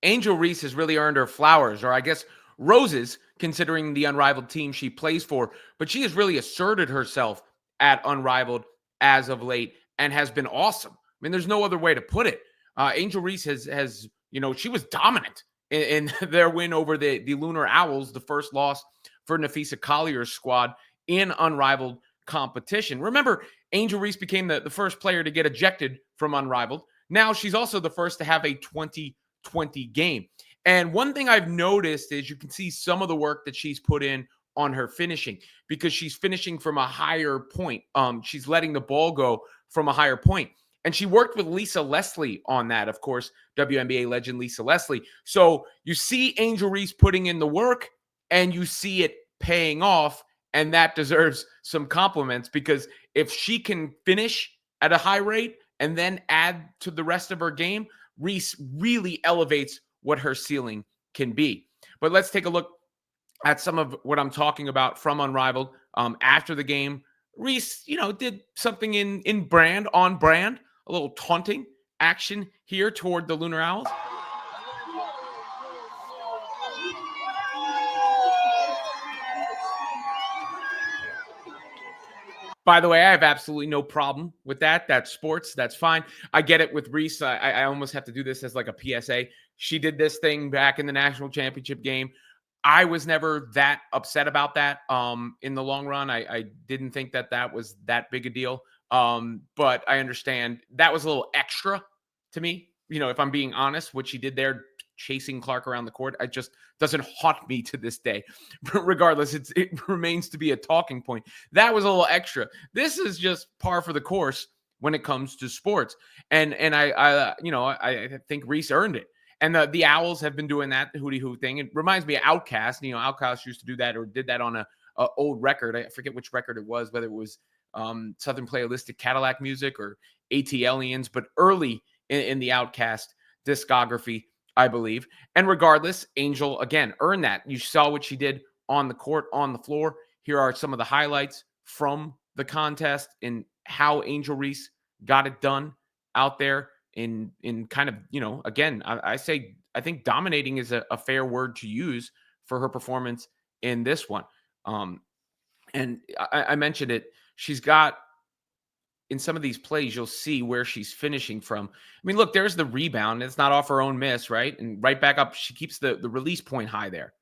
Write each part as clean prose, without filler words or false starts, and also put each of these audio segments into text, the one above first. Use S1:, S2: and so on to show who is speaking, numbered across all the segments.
S1: Angel Reese has really earned her flowers, or I guess roses, considering the Unrivaled team she plays for. But she has really asserted herself at Unrivaled as of late and has been awesome. I mean, there's no other way to put it. Angel Reese has she was dominant in their win over the Lunar Owls, the first loss for Nafisa Collier's squad in Unrivaled competition. Remember, Angel Reese became the first player to get ejected from Unrivaled. Now she's also the first to have a 2020 game. And one thing I've noticed is you can see some of the work that she's put in on her finishing because she's finishing from a higher point. She's letting the ball go from a higher point. And she worked with Lisa Leslie on that, of course, WNBA legend Lisa Leslie. So you see Angel Reese putting in the work and you see it paying off. And that deserves some compliments because if she can finish at a high rate and then add to the rest of her game, Reese really elevates what her ceiling can be. But let's take a look at some of what I'm talking about from Unrivaled. After the game, Reese, did something on brand, a little taunting action here toward the Lunar Owls. By the way, I have absolutely no problem with that. That's sports. That's fine. I get it with Reese. I almost have to do this as like a PSA. She did this thing back in the national championship game. I was never that upset about that in the long run. I didn't think that was that big a deal. But I understand that was a little extra to me. If I'm being honest, what she did there, chasing Clark around the court, it just doesn't haunt me to this day. But regardless, it remains to be a talking point. That was a little extra. This is just par for the course when it comes to sports. And I think Reese earned it. And the Owls have been doing that hootie hoo thing. It reminds me of Outkast. Outkast used to do that or did that on a old record. I forget which record it was, whether it was Southern Playalistic Cadillac Music or AT-Aliens, but early in the Outkast discography, I believe. And regardless, Angel, again, earned that. You saw what she did on the court, on the floor. Here are some of the highlights from the contest and how Angel Reese got it done out there in kind of, again, I think dominating is a fair word to use for her performance in this one. And I mentioned it. She's got, in some of these plays, you'll see where she's finishing from. I mean, look, there's the rebound. It's not off her own miss, right? And right back up, she keeps the release point high there.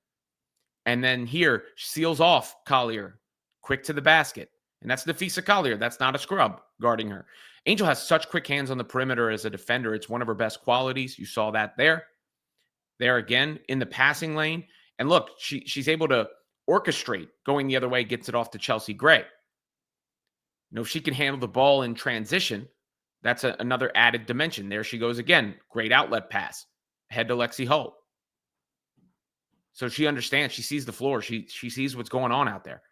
S1: And then here, seals off Collier, quick to the basket. And that's Nafisa Collier. That's not a scrub guarding her. Angel has such quick hands on the perimeter as a defender. It's one of her best qualities. You saw that there. There again in the passing lane. And look, she's able to orchestrate going the other way, gets it off to Chelsea Gray. If she can handle the ball in transition, that's another added dimension. There she goes again. Great outlet pass. Head to Lexi Hull. So she understands. She sees the floor. She sees what's going on out there.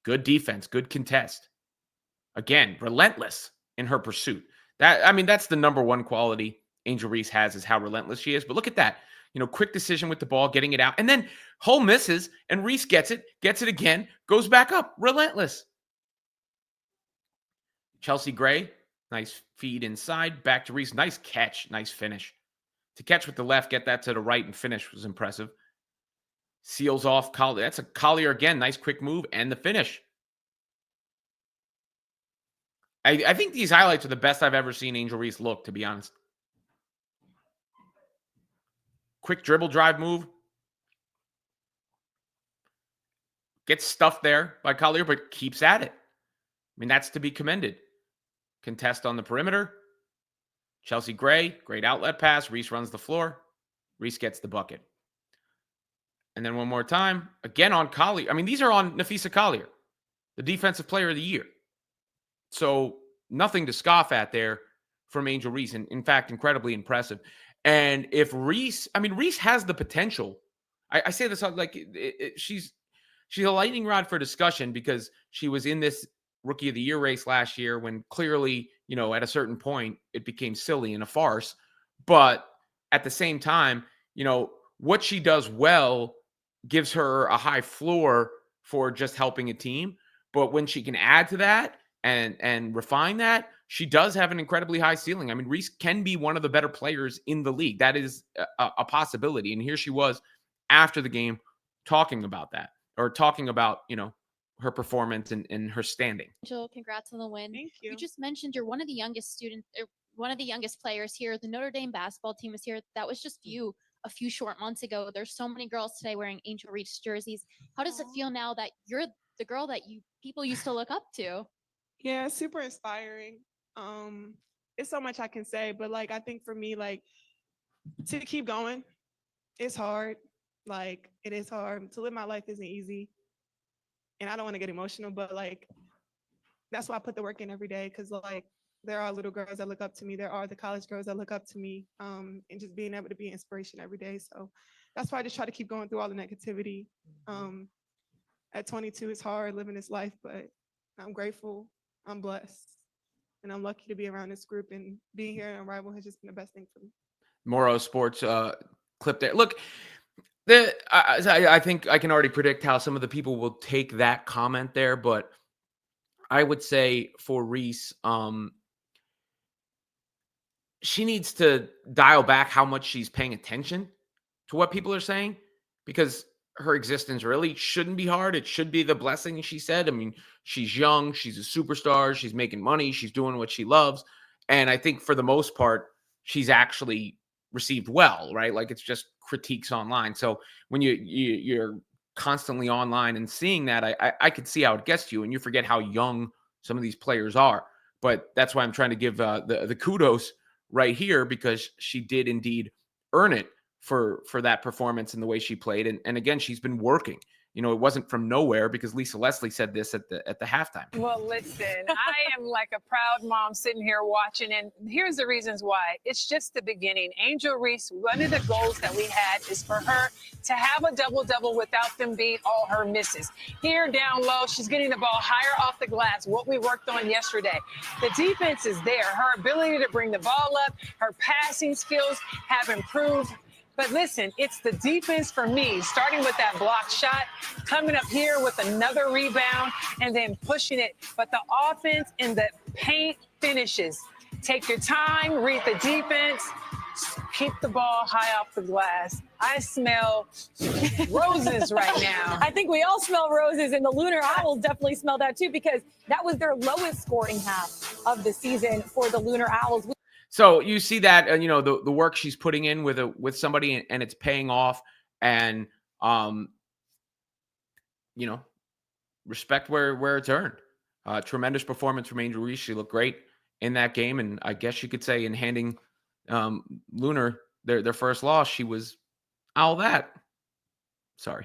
S1: Good defense. Good contest. Again, relentless in her pursuit. That's the number one quality Angel Reese has is how relentless she is. But look at that. Quick decision with the ball, getting it out. And then Hull misses, and Reese gets it again, goes back up. Relentless. Chelsea Gray, nice feed inside. Back to Reese. Nice catch. Nice finish. To catch with the left, get that to the right, and finish was impressive. Seals off Collier. That's a Collier again. Nice quick move and the finish. I think these highlights are the best I've ever seen Angel Reese look, to be honest. Quick dribble drive move. Gets stuffed there by Collier, but keeps at it. That's to be commended. Contest on the perimeter. Chelsea Gray, great outlet pass. Reese runs the floor. Reese gets the bucket. And then one more time, again on Collier. These are on Nafisa Collier, the Defensive Player of the Year. So nothing to scoff at there from Angel Reese. And in fact, incredibly impressive. And if Reese, Reese has the potential. I say this like she's a lightning rod for discussion because she was in this Rookie of the Year race last year when clearly, at a certain point, it became silly and a farce. But at the same time, what she does well gives her a high floor for just helping a team. But when she can add to that and refine that, she does have an incredibly high ceiling. I mean, Reese can be one of the better players in the league. That is a possibility. And here she was after the game talking about that, or talking about, her performance and her standing.
S2: Angel, congrats on the win.
S3: Thank
S2: You
S3: you.
S2: just mentioned you're one of the youngest students, or one of the youngest players here. The Notre Dame basketball team was here. That was just you a few short months ago. There's so many girls today wearing Angel Reese jerseys. How does it feel now that you're the girl that people used to look up to?
S3: Yeah, super inspiring. It's so much I can say, but like I think for me, like to keep going, it's hard. Like it is hard. To live my life isn't easy. And I don't want to get emotional, but like that's why I put the work in every day. Cause like there are little girls that look up to me. There are the college girls that look up to me. And just being able to be inspiration every day. So that's why I just try to keep going through all the negativity. At 22, it's hard living this life, but I'm grateful. I'm blessed. And I'm lucky to be around this group, and being here in Unrivaled has just been the best thing for me.
S1: Moro Sports clip there. Look, I think I can already predict how some of the people will take that comment there, but I would say for Reese, she needs to dial back how much she's paying attention to what people are saying, because her existence really shouldn't be hard. It should be the blessing, she said. I mean, she's young, she's a superstar, she's making money, she's doing what she loves. And I think for the most part, she's actually received well, right? Like, it's just critiques online. So when you're constantly online and seeing that, I could see how it gets to you, and you forget how young some of these players are. But that's why I'm trying to give the kudos right here, because she did indeed earn it for that performance and the way she played. And again, she's been working. It wasn't from nowhere, because Lisa Leslie said this at the halftime.
S4: Well, listen, I am like a proud mom sitting here watching, and here's the reasons why. It's just the beginning. Angel Reese, one of the goals that we had is for her to have a double-double without them being all her misses. Here down low, she's getting the ball higher off the glass, what we worked on yesterday. The defense is there. Her ability to bring the ball up, her passing skills have improved. But listen, it's the defense for me, starting with that block shot, coming up here with another rebound, and then pushing it. But the offense and the paint finishes. Take your time, read the defense, keep the ball high off the glass. I smell roses right now.
S5: I think we all smell roses, and the Lunar Owls definitely smell that too, because that was their lowest scoring half of the season for the Lunar Owls.
S1: So you see that, the work she's putting in with somebody, and it's paying off. And respect where it's earned. Tremendous performance from Angel Reese. She looked great in that game, and I guess you could say in handing Lunar their first loss, she was all that. Sorry.